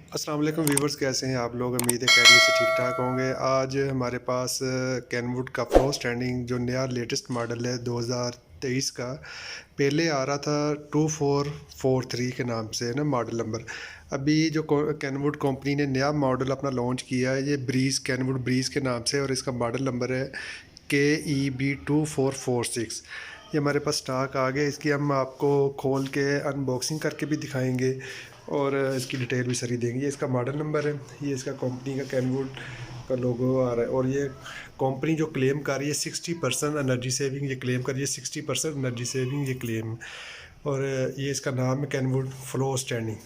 अस्सलाम वालेकुम व्यूवर्स, कैसे हैं आप लोग। उम्मीद है खैरियत से ठीक ठाक होंगे। आज हमारे पास कैनवुड का फ्लो स्टैंडिंग जो नया लेटेस्ट मॉडल है 2023 का। पहले आ रहा था 2443 के नाम से ना मॉडल नंबर। अभी जो कैनवुड कंपनी ने नया मॉडल अपना लॉन्च किया है ये ब्रीज़, कैनवुड ब्रीज़ के नाम से, और इसका मॉडल नंबर है KEB2446। ये हमारे पास स्टॉक आ गया। इसकी हम आपको खोल के अनबॉक्सिंग करके भी दिखाएंगे और इसकी डिटेल भी सारी देंगे। ये इसका मॉडल नंबर है, ये इसका कंपनी का कैनवुड का लोगो आ रहा है, और ये कंपनी जो क्लेम कर रही है 60% एनर्जी सेविंग, ये क्लेम कर रही है 60% एनर्जी सेविंग, ये क्लेम। और ये इसका नाम है कैनवुड फ्लो स्टैंडिंग।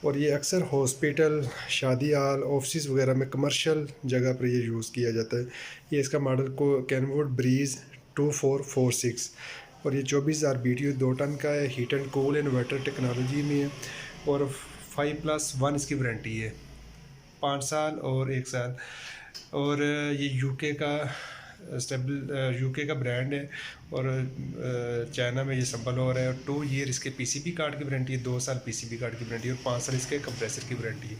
और ये अक्सर हॉस्पिटल, शादी हाल, ऑफिस वगैरह में कमर्शियल जगह पर ये यूज़ किया जाता है। ये इसका मॉडल को कैनवुड ब्रीज़ 2446, और ये 24,000 BTU 2 टन का है। Heat and cool inverter technology में है, और 5+1 इसकी वारंटी है, 5 साल और 1 साल। और ये यूके का स्टेबल यूके का ब्रांड है, और चाइना में ये संबल हो रहा है। और 2 ईयर इसके पीसीबी कार्ड की वारंटी है, 2 साल पीसीबी कार्ड की वारंटी है, और 5 साल इसके कंप्रेसर की वारंटी है।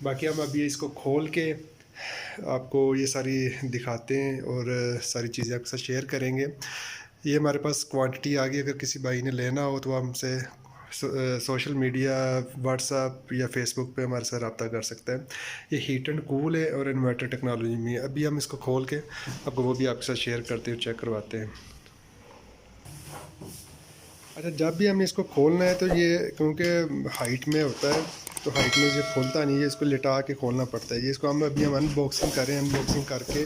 बाकी हम अभी इसको खोल के आपको ये सारी दिखाते हैं और सारी चीज़ें आपके साथ शेयर करेंगे। ये हमारे पास क्वांटिटी आ गई। अगर किसी भाई ने लेना हो तो हमसे सोशल मीडिया, व्हाट्सअप या फेसबुक पे हमारे साथ रब्ता कर सकता है। ये हीट एंड कूल है और इन्वर्टर टेक्नोलॉजी में है। अभी हम इसको खोल के आपको वो भी आपके साथ शेयर करते हुए चेक करवाते हैं। अच्छा, जब भी हमें इसको खोलना है तो ये क्योंकि हाइट में होता है तो हाइट में ये खोलता नहीं है, इसको लिटा के खोलना पड़ता है। ये इसको हम अनबॉक्सिंग करें, अनबॉक्सिंग करके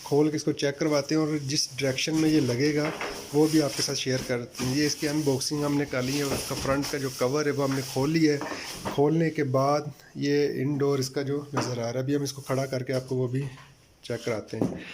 खोल के इसको चेक करवाते हैं, और जिस डायरेक्शन में ये लगेगा वो भी आपके साथ शेयर करते हैं। ये इसकी अनबॉक्सिंग हमने कर ली है, और इसका फ्रंट का जो कवर है वो हमने खोल लिया है। खोलने के बाद ये इनडोर इसका जो नज़र आ रहा है, अभी हम इसको खड़ा करके आपको वो भी चेक कराते हैं।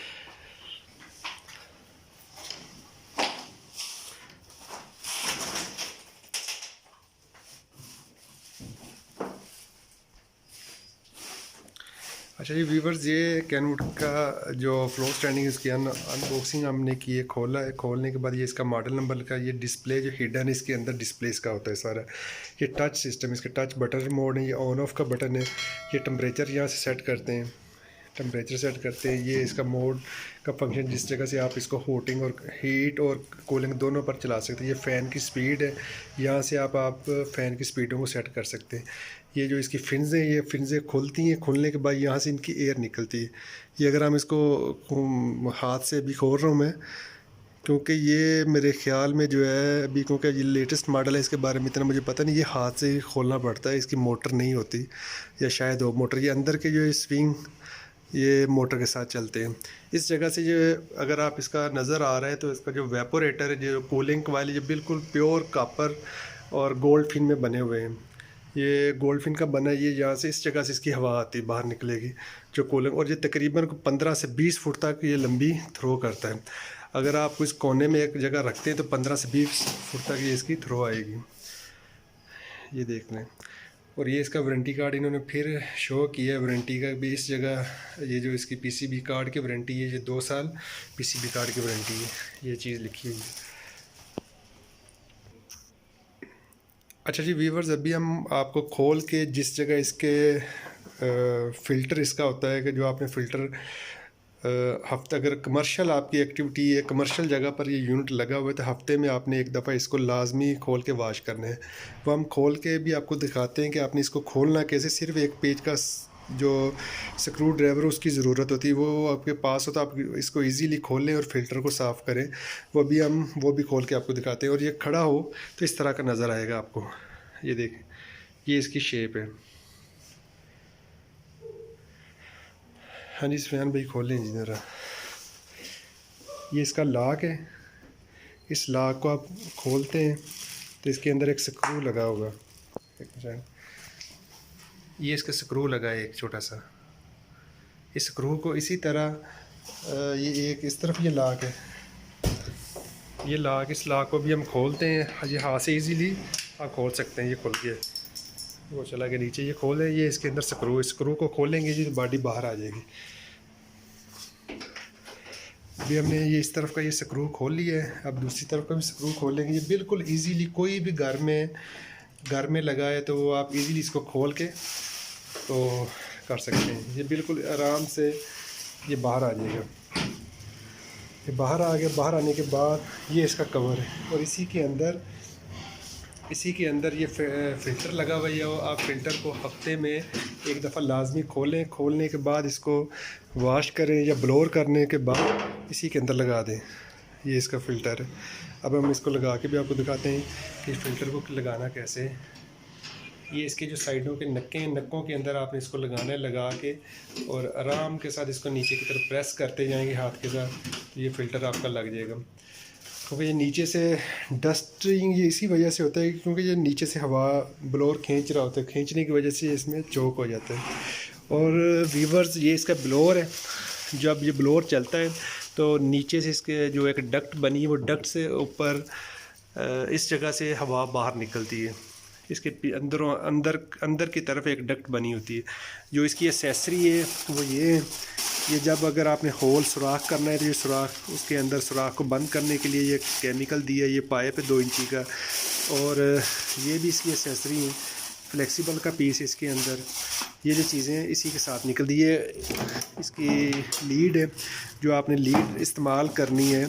अच्छा जी व्यूवर्स, ये कैनवुड का जो फ्लो स्टैंडिंग इसकी अनबॉक्सिंग हमने की है, खोला है। खोलने के बाद ये इसका मॉडल नंबर का ये डिस्प्ले जो हिडन है इसके अंदर डिस्प्ले इसका होता है सारा। ये टच सिस्टम, इसके टच बटन रिमोट है, ये ऑन ऑफ का बटन है। ये टेम्परेचर यहाँ से सेट करते हैं, टेम्परेचर सेट करते हैं। ये इसका मोड का फंक्शन, जिस जगह से आप इसको हीट और कूलिंग दोनों पर चला सकते हैं। ये फ़ैन की स्पीड है, यहाँ से आप फ़ैन की स्पीडों को सेट कर सकते हैं। ये जो इसकी फिन्स हैं, ये फिन्सें खुलती हैं, खुलने के बाद यहाँ से इनकी एयर निकलती है। ये अगर हम इसको हाथ से अभी खोल रहा हूँ मैं, क्योंकि ये मेरे ख़्याल में जो है अभी, क्योंकि ये लेटेस्ट मॉडल है, इसके बारे में इतना मुझे पता नहीं। ये हाथ से ही खोलना पड़ता है, इसकी मोटर नहीं होती, या शायद वो मोटर, ये अंदर के जो स्विंग ये मोटर के साथ चलते हैं। इस जगह से जो अगर आप इसका नज़र आ रहा है तो इसका जो वेपोरेटर है, जो कूलिंग वाली, जो बिल्कुल प्योर कॉपर और गोल्ड फिन में बने हुए हैं। ये गोल्ड फिन का बना है। ये यहाँ से इस जगह से इसकी हवा आती है, बाहर निकलेगी जो कूलिंग, और ये तकरीबन 15 से 20 फुट तक ये लंबी थ्रो करता है। अगर आप इस कोने में एक जगह रखते हैं तो 15 से 20 फुट तक ये इसकी थ्रो आएगी। ये देख लें। और ये इसका वारंटी कार्ड इन्होंने फिर शो किया है, वारंटी का भी इस जगह। ये जो इसकी पीसीबी कार्ड की वारंटी है, ये 2 साल पीसीबी कार्ड की वारंटी है, ये चीज़ लिखी हुई है। अच्छा जी व्यूवर्स, अभी हम आपको खोल के जिस जगह इसके फ़िल्टर इसका होता है, कि जो आपने फ़िल्टर हफ्ता, अगर कमर्शियल आपकी एक्टिविटी है, कमर्शियल जगह पर ये यूनिट लगा हुआ है, तो हफ्ते में आपने एक दफ़ा इसको लाजमी खोल के वाश करना है। वो हम खोल के भी आपको दिखाते हैं कि आपने इसको खोलना कैसे। सिर्फ एक पेज का जो स्क्रू ड्राइवर उसकी ज़रूरत होती है, वो आपके पास हो तो आप इसको इजीली खोल लें और फ़िल्टर को साफ़ करें। वो भी खोल के आपको दिखाते हैं। और ये खड़ा हो तो इस तरह का नज़र आएगा आपको। ये देखें, ये इसकी शेप है। हाँ जी सुफियान भाई, खोल लें जी ज़रा। ये इसका लॉक है। इस लॉक को आप खोलते हैं तो इसके अंदर एक स्क्रू लगा होगा, ये इसका स्क्रू लगा है एक छोटा सा। इस स्क्रू को इसी तरह ये एक इस तरफ ये लॉक है, ये लॉक, इस लॉक को भी हम खोलते हैं। ये हाथ से इजीली आप खोल सकते हैं। ये खुल गया, वो चला गया नीचे। ये खोले, ये इसके अंदर स्क्रू को खोलेंगे जी तो बॉडी बाहर आ जाएगी। अभी हमने ये इस तरफ का ये स्क्रू खोल लिया है, अब दूसरी तरफ का भी स्क्रू खोलेंगे। ये बिल्कुल इजीली कोई भी घर में लगा है तो वो आप इजीली इसको खोल के तो कर सकते हैं। ये बिल्कुल आराम से ये बाहर आ जाएगा। ये बाहर आ गया। बाहर आने के बाद ये इसका कवर है और इसी के अंदर ये फ़िल्टर लगा हुआ है। आप फ़िल्टर को हफ्ते में एक दफ़ा लाजमी खोलें। खोलने के बाद इसको वॉश करें या ब्लोर करने के बाद इसी के अंदर लगा दें। ये इसका फ़िल्टर है। अब हम इसको लगा के भी आपको दिखाते हैं कि फ़िल्टर को लगाना कैसे है। ये इसके जो साइडों के नक्के हैं, नक्कों के अंदर आपने इसको लगाना है। लगा के और आराम के साथ इसको नीचे की तरफ प्रेस करते जाएंगे हाथ के साथ, तो ये फ़िल्टर आपका लग जाएगा। क्योंकि ये नीचे से डस्टिंग ये इसी वजह से होता है क्योंकि ये नीचे से हवा ब्लोअर खींच रहा होता है। खींचने की वजह से इसमें चोक हो जाता है। और वीवर्स, ये इसका ब्लोअर है। जब ये ब्लोअर चलता है तो नीचे से इसके जो एक डक्ट बनी है, वो डक्ट से ऊपर इस जगह से हवा बाहर निकलती है। इसके अंदर की तरफ एक डक्ट बनी होती है। जो इसकी एसेसरी है वो ये जब अगर आपने होल सुराख करना है तो ये सुराख, उसके अंदर सुराख को बंद करने के लिए ये केमिकल दिया है। ये पाइप है 2 इंची का और ये भी इसकी एसेसरी है। फ्लेक्सिबल का पीस है इसके अंदर। ये जो चीज़ें हैं इसी के साथ निकलती है। इसकी लीड है, जो आपने लीड इस्तेमाल करनी है।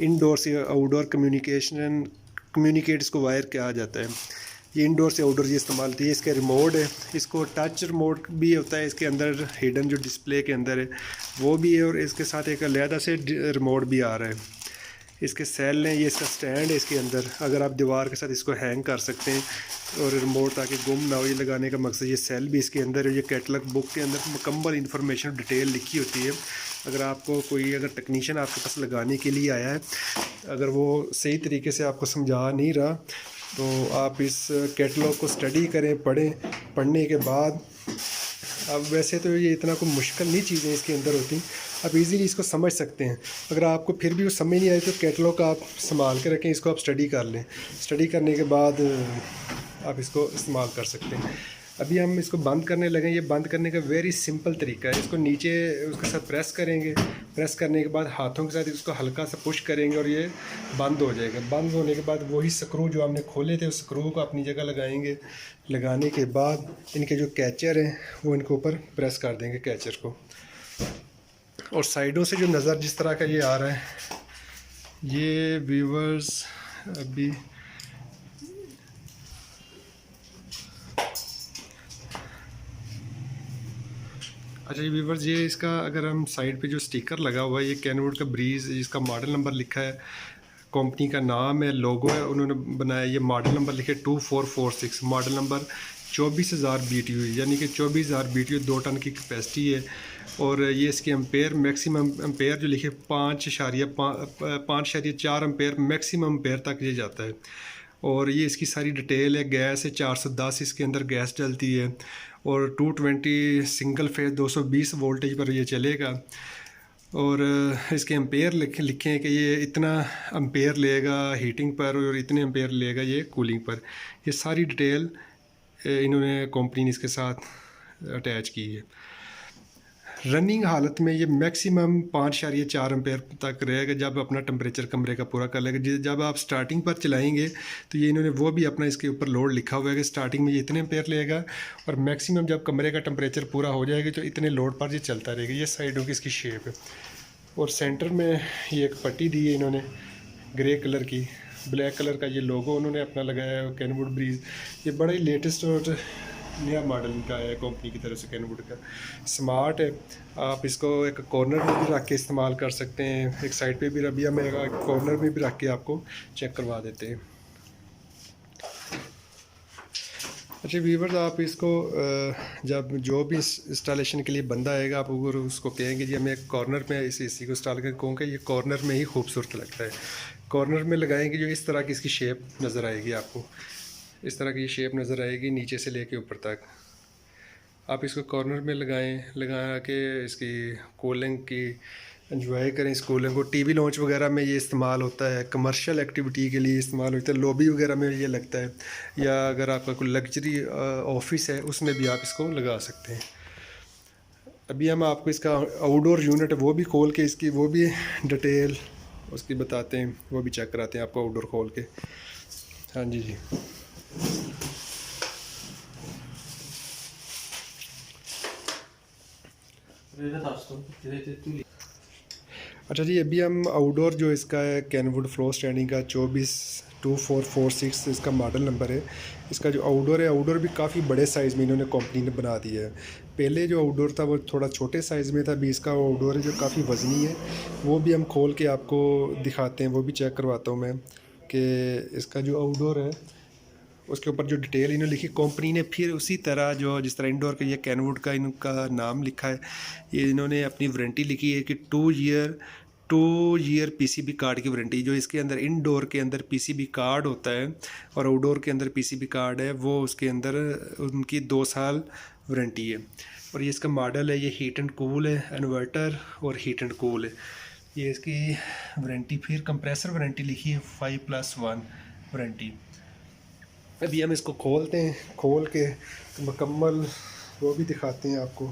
इनडोर से आउटडोर कम्युनिकेट इसको वायर कहा जाता है। ये इंडोर से आउटडोर ये इस्तेमाल होती है। इसका रिमोट है, इसको टच रिमोट भी होता है। इसके अंदर हिडन जो डिस्प्ले के अंदर है वो भी है और इसके साथ एक अलहदा से रिमोट भी आ रहा है। इसके सेल हैं, ये इसका स्टैंड है इसके अंदर। अगर आप दीवार के साथ इसको हैंग कर सकते हैं और रिमोट ताकि गुम ना हो, ये लगाने का मकसद। ये सेल भी इसके अंदर है। ये कैटलॉग बुक के अंदर मुकम्मल इन्फॉर्मेशन डिटेल लिखी होती है। अगर आपको कोई टेक्नीशियन आपके पास लगाने के लिए आया है, अगर वो सही तरीके से आपको समझा नहीं रहा तो आप इस कैटलॉग को स्टडी करें, पढ़ें। पढ़ने के बाद अब वैसे तो ये इतना कोई मुश्किल नहीं चीज़ें इसके अंदर होती, आप इजीली इसको समझ सकते हैं। अगर आपको फिर भी वो समझ नहीं आई तो कैटलॉग आप संभाल के रखें, इसको आप स्टडी कर लें। स्टडी करने के बाद आप इसको इस्तेमाल कर सकते हैं। अभी हम इसको बंद करने लगे। ये बंद करने का वेरी सिंपल तरीका है। इसको नीचे उसके साथ प्रेस करेंगे। प्रेस करने के बाद हाथों के साथ इसको हल्का सा पुश करेंगे और ये बंद हो जाएगा। बंद होने के बाद वही स्क्रू जो हमने खोले थे उस स्क्रू को अपनी जगह लगाएंगे। लगाने के बाद इनके जो कैचर हैं वो इनके ऊपर प्रेस कर देंगे कैचर को। और साइडों से जो नज़र जिस तरह का ये आ रहा है, ये व्यूवर्स अभी अच्छा जी व्यूवर्स, ये इसका अगर हम साइड पे जो स्टिकर लगा हुआ है, ये कैनवुड का ब्रीज़, इसका मॉडल नंबर लिखा है, कंपनी का नाम है, लोगो है उन्होंने बनाया। ये मॉडल नंबर लिखे 2446, मॉडल नंबर 24,000 BTU, यानी कि 24,000 BTU 2 टन की कैपेसिटी है। और ये इसके एम्पेयर मैक्सिमम एम्पेयर जो लिखे 5.4 एम्पेयर मैक्सिमम एम्पेयर तक ये जाता है। और ये इसकी सारी डिटेल है। गैस है 410 इसके अंदर गैस डलती है और 220 सिंगल फेज 220 वोल्टेज पर ये चलेगा। और इसके एम्पेयर लिखे हैं कि ये इतना एम्पेयर लेगा हीटिंग पर और इतने एम्पेयर लेगा ये कूलिंग पर। ये सारी डिटेल इन्होंने कंपनी ने इसके साथ अटैच की है। रनिंग हालत में ये मैक्सिमम 5.4 एम्पेयर तक रहेगा जब अपना टेम्परेचर कमरे का पूरा कर लेगा। जब आप स्टार्टिंग पर चलाएंगे तो ये इन्होंने वो भी अपना इसके ऊपर लोड लिखा हुआ है कि स्टार्टिंग में ये इतने एम्पेयर लेगा और मैक्सिमम जब कमरे का टेम्परेचर पूरा हो जाएगा तो इतने लोड पर ये चलता रहेगा। ये साइडों की इसकी शेप है। और सेंटर में ये एक पट्टी दी है इन्होंने ग्रे कलर की, ब्लैक कलर का ये लोगो उन्होंने अपना लगाया है कैनवुड ब्रीज़। ये बड़ा ही लेटेस्ट और नया मॉडल का है कंपनी की तरफ से कैनवुड का। स्मार्ट है, आप इसको एक कॉर्नर में भी रख के इस्तेमाल कर सकते हैं। एक साइड पे भी रबिया में कॉर्नर में भी रख के आपको चेक करवा देते हैं। अच्छा व्यूअर्स, आप इसको जब जो भी इंस्टॉलेशन के लिए बंदा आएगा, आप अगर उसको कहेंगे जी हमें एक कॉर्नर में इस एसी को इंस्टॉल करके, कहूँगा ये कॉर्नर में ही खूबसूरत लगता है। कॉर्नर में लगाएंगे जो इस तरह की इसकी शेप नज़र आएगी आपको, इस तरह की शेप नज़र आएगी नीचे से लेके ऊपर तक। आप इसको कॉर्नर में लगा के इसकी कूलिंग की एंजॉय करें। इस कूलिंग को टीवी लॉन्च वगैरह में ये इस्तेमाल होता है, कमर्शियल एक्टिविटी के लिए इस्तेमाल होता है, लॉबी वगैरह में ये लगता है, या अगर आपका कोई लग्जरी ऑफिस है उसमें भी आप इसको लगा सकते हैं। अभी हम आपको इसका आउटडोर यूनिट है वो भी खोल के इसकी वो भी डिटेल उसकी बताते हैं, वो भी चेक कराते हैं आपको आउटडोर खोल के। हाँ जी। अच्छा जी, अभी हम आउटडोर जो इसका है कैनवुड फ्लोर स्टैंडिंग का 242446 इसका मॉडल नंबर है। इसका जो आउटडोर है, आउटडोर भी काफ़ी बड़े साइज़ में इन्होंने कंपनी ने बना दिया है। पहले जो आउटडोर था वो थोड़ा छोटे साइज़ में था, अभी इसका आउटडोर है जो काफ़ी वज़नी है। वो भी हम खोल के आपको दिखाते हैं, वो भी चेक करवाता हूँ मैं कि इसका जो आउटडोर है उसके ऊपर जो डिटेल इन्होंने लिखी कंपनी ने, फिर उसी तरह जो जिस तरह इंडोर का ये कैनवुड का इनका नाम लिखा है, ये इन्होंने अपनी वारंटी लिखी है कि 2 ईयर पीसीबी कार्ड की वारंटी। जो इसके अंदर इंडोर के अंदर पीसीबी कार्ड होता है और आउटडोर के अंदर पीसीबी कार्ड है, वो उसके अंदर उनकी 2 साल वारंटी है। और ये इसका मॉडल है, ये हीट एंड कूल है, इन्वर्टर और हीट एंड कूल है। ये इसकी वारंटी, फिर कंप्रेसर वारंटी लिखी है 5+1 वारंटी। अभी हम इसको खोलते हैं, खोल के तो मुकम्मल वो भी दिखाते हैं आपको।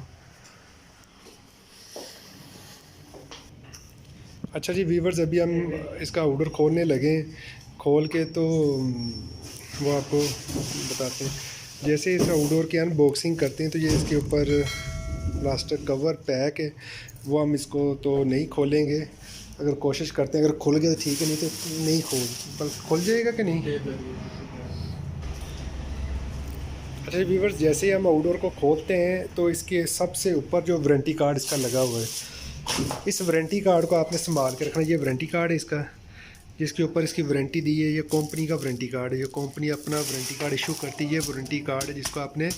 अच्छा जी व्यूवर्स, अभी हम इसका आउटडोर खोलने लगे, खोल के तो वो आपको बताते हैं। जैसे इस आउटडोर की अनबॉक्सिंग करते हैं तो ये इसके ऊपर प्लास्टिक कवर पैक है, वो हम इसको तो नहीं खोलेंगे। अगर कोशिश करते हैं, अगर खुल गया तो ठीक है, नहीं तो नहीं खुल जाएगा कि नहीं। अच्छा व्यूवर्स, जैसे ही हम आउटडोर को खोलते हैं तो इसके सबसे ऊपर जो वारंटी कार्ड इसका लगा हुआ है, इस वारंटी कार्ड को आपने संभाल के रखना। ये वारंटी कार्ड है इसका, जिसके ऊपर इसकी वारंटी दी है, ये कंपनी का वारंटी कार्ड है। ये कंपनी अपना वारंटी कार्ड इशू करती है, ये वारंटी कार्ड है जिसको आपने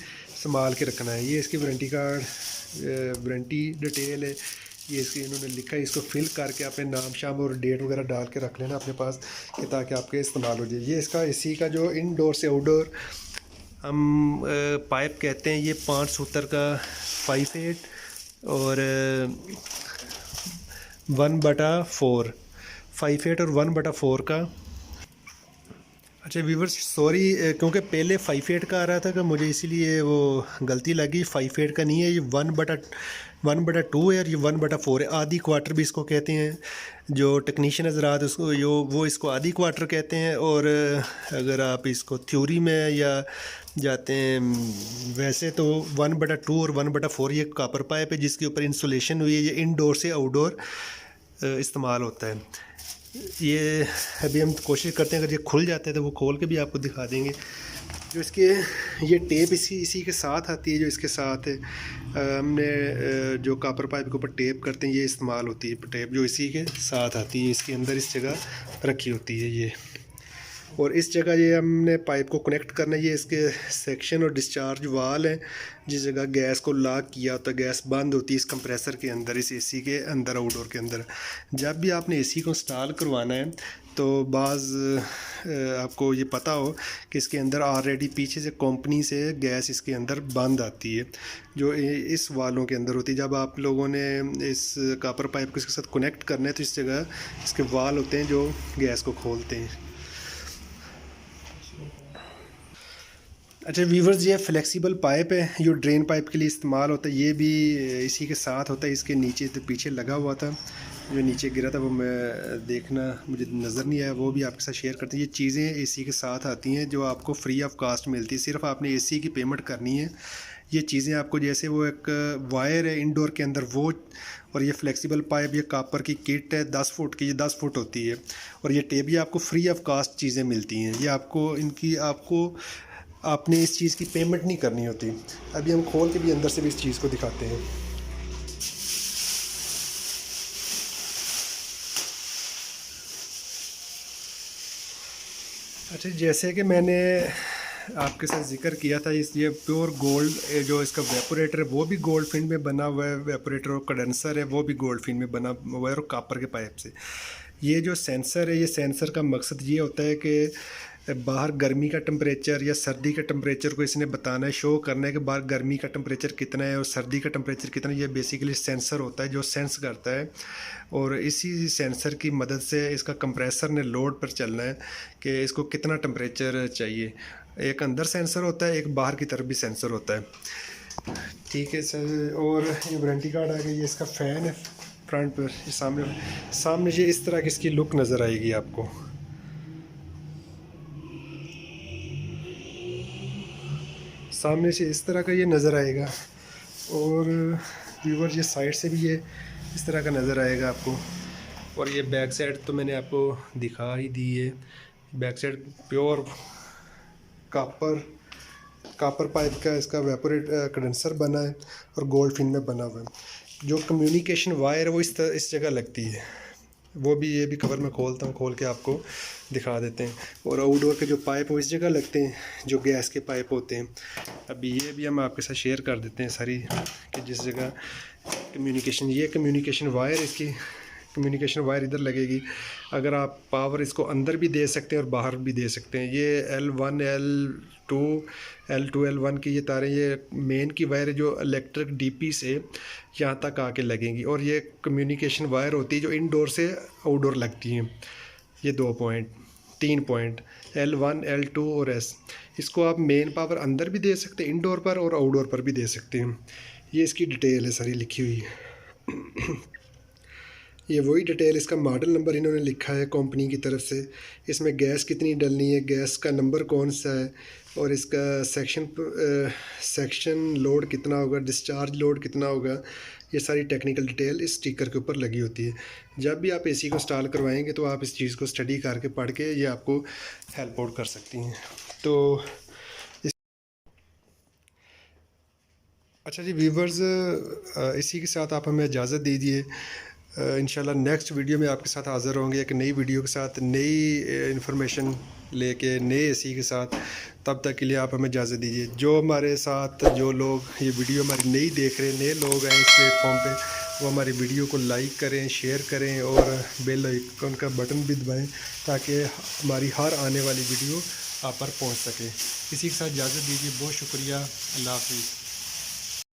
संभाल के रखना है। ये इसकी वारंटी कार्ड वारंटी डिटेल है, ये इसकी इन्होंने लिखा है। इसको फिल करके अपने नाम शाम और डेट वगैरह डाल के रख लेना अपने पास, कि ताकि आपके इस्तेमाल हो जाए। ये इसका एसी का जो इनडोर से आउटडोर हम पाइप कहते हैं, ये 5 सूत्र का 5/8 और 1/4 5/8 और 1/4 का। अच्छा व्यूवर्स सॉरी, क्योंकि पहले 5/8 का आ रहा था कि मुझे इसीलिए वो गलती लगी। 5/8 का नहीं है, ये 1/2 है और ये 1/4 है। आधी क्वार्टर भी इसको कहते हैं, जो टेक्नीशियन हज़रात उसको वो इसको आधी क्वार्टर कहते हैं। और अगर आप इसको थ्योरी में या जाते हैं वैसे तो 1/2 और 1/4 ये कॉपर पाइप है जिसके ऊपर इंसुलेशन हुई है। ये इनडोर से आउटडोर इस्तेमाल होता है। ये अभी हम कोशिश करते हैं, अगर ये खुल जाता है तो वो खोल के भी आपको दिखा देंगे। जो इसके ये टेप इसी के साथ आती है, जो इसके साथ है हमने जो कॉपर पाइप के ऊपर टेप करते हैं, ये इस्तेमाल होती है टेप, जो इसी के साथ आती है। इसके अंदर इस जगह रखी होती है ये, और इस जगह ये हमने पाइप को कनेक्ट करना है। ये इसके सेक्शन और डिस्चार्ज वाल है, जिस जगह गैस को लॉक किया तो गैस बंद होती है इस कंप्रेसर के अंदर, इस एसी के अंदर, आउटडोर के अंदर। जब भी आपने एसी को इंस्टॉल करवाना है तो बाज़ आपको ये पता हो कि इसके अंदर ऑलरेडी पीछे से कंपनी से गैस इसके अंदर बंद आती है, जो इस वालों के अंदर होती है। जब आप लोगों ने इस कॉपर पाइप को इसके साथ कनेक्ट करना है तो इस जगह इसके वाल होते हैं जो गैस को खोलते हैं। अच्छा व्यूवर्स, ये फ्लेक्सिबल पाइप है, ये ड्रेन पाइप के लिए इस्तेमाल होता है। ये भी इसी के साथ होता है, इसके नीचे तो पीछे लगा हुआ था, जो नीचे गिरा था वो मैं देखना मुझे नज़र नहीं आया, वो भी आपके साथ शेयर करते हैं। ये चीज़ें एसी के साथ आती हैं जो आपको फ्री ऑफ कास्ट मिलती है, सिर्फ आपने एसी की पेमेंट करनी है। ये चीज़ें आपको, जैसे वो एक वायर है इंडोर के अंदर वो, और ये फ्लेक्सिबल पाइप, ये कॉपर की किट है 10 फुट की, ये 10 फुट होती है। और ये टेप भी आपको फ्री ऑफ कास्ट चीज़ें मिलती हैं, ये आपको आपने इस चीज़ की पेमेंट नहीं करनी होती। अभी हम खोल के भी अंदर से भी इस चीज़ को दिखाते हैं। अच्छा, जैसे कि मैंने आपके साथ जिक्र किया था, ये प्योर गोल्ड जो इसका वेपोरेटर है वो भी गोल्ड फिन में बना हुआ है, वेपोरेटर और कंडेंसर है वो भी गोल्ड फिन में बना हुआ है और कॉपर के पाइप से। ये जो सेंसर है, ये सेंसर का मकसद ये होता है कि बाहर गर्मी का टेम्परेचर या सर्दी का टेम्परेचर को इसने बताना है, शो करना है कि बाहर गर्मी का टेम्परेचर कितना है और सर्दी का टेम्परेचर कितना है। ये बेसिकली सेंसर होता है जो सेंस करता है, और इसी सेंसर की मदद से इसका कंप्रेसर ने लोड पर चलना है कि इसको कितना टेम्परेचर चाहिए। एक अंदर सेंसर होता है, एक बाहर की तरफ भी सेंसर होता है। ठीक है सर, और ये वारंटी कार्ड आ गई, ये इसका फ़ैन है फ्रंट पर, ये सामने ये इस तरह की इसकी लुक नज़र आएगी आपको। सामने से इस तरह का ये नज़र आएगा। और व्यूवर ये साइड से भी ये इस तरह का नज़र आएगा आपको। और ये बैक साइड तो मैंने आपको दिखा ही दी है। Back side pure copper pipe का इसका वेपोरेट कंडेंसर बना है और गोल्ड फिन में बना हुआ है। जो कम्युनिकेशन वायर है वो इस जगह लगती है, वो भी ये भी कवर में खोलता हूँ, खोल के आपको दिखा देते हैं। और आउटडोर के जो पाइप वो इस जगह लगते हैं, जो गैस के पाइप होते हैं। अभी ये भी हम आपके साथ शेयर कर देते हैं सारी, कि जिस जगह कम्युनिकेशन, ये कम्युनिकेशन वायर, इसकी कम्युनिकेशन वायर इधर लगेगी। अगर आप पावर इसको अंदर भी दे सकते हैं और बाहर भी दे सकते हैं। ये L1 L2 L1 की ये तारें, ये मेन की वायर है जो इलेक्ट्रिक डीपी से यहाँ तक आके लगेंगी। और ये कम्युनिकेशन वायर होती है जो इनडोर से आउटडोर लगती हैं। ये 3 पॉइंट L1 L2 और S, इसको आप मेन पावर अंदर भी दे सकते हैं इनडोर पर, और आउटडोर पर भी दे सकते हैं। ये इसकी डिटेल है सारी लिखी हुई है। ये वही डिटेल, इसका मॉडल नंबर इन्होंने लिखा है कंपनी की तरफ से। इसमें गैस कितनी डलनी है, गैस का नंबर कौन सा है, और इसका सेक्शन लोड कितना होगा, डिस्चार्ज लोड कितना होगा, ये सारी टेक्निकल डिटेल इस स्टिकर के ऊपर लगी होती है। जब भी आप एसी को इंस्टॉल करवाएंगे तो आप इस चीज़ को स्टडी करके पढ़ के ये आपको हेल्प आउट कर सकती हैं। तो अच्छा जी व्यूवर्स, इसी के साथ आप हमें इजाज़त दीजिए। इंशाल्लाह नेक्स्ट वीडियो में आपके साथ हाज़िर होंगे एक नई वीडियो के साथ, नई इन्फॉर्मेशन लेके, नए एसी के साथ। तब तक के लिए आप हमें इजाज़त दीजिए। जो हमारे साथ जो लोग ये वीडियो हमारी नई देख रहे हैं, नए लोग हैं इस प्लेटफॉर्म पे, वो हमारी वीडियो को लाइक करें, शेयर करें और बेल आइकन का बटन भी दबाएँ, ताकि हमारी हर आने वाली वीडियो आप पर पहुँच सके। इसी के साथ इजाज़त दीजिए। बहुत शुक्रिया। अल्लाह हाफिज़।